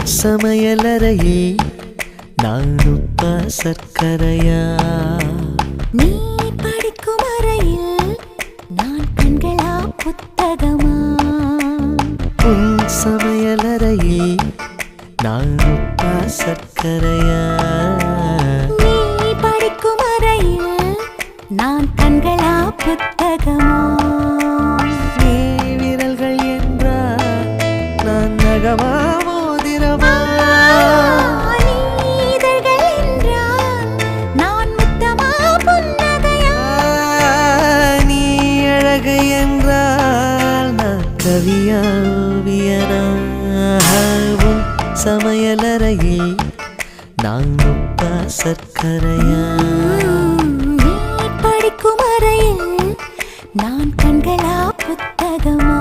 சமையலறையில் நான் உப்பா சர்க்கரையா? நீ படிக்கும் அறையில் நான் கண்களா புத்தகமா? உன் சமையலறையில் நான் உப்பா சர்க்கரையா? நீ படிக்கும் அறையில் நான் கண்களா புத்தகமா? நீ விரல்கள் என்றால் நான் நகமா மோதிரமா? நீதழ்கள் என்றால் நான் முத்தமா புன்னகையா? நீ அழகு என்றால் நான் கவியா ஓவியனா? உன் சமையலறையில் நான் உப்பா சர்க்கரையா? நீ படிக்கும் அறையில் நான் கண்களா புத்தகமா?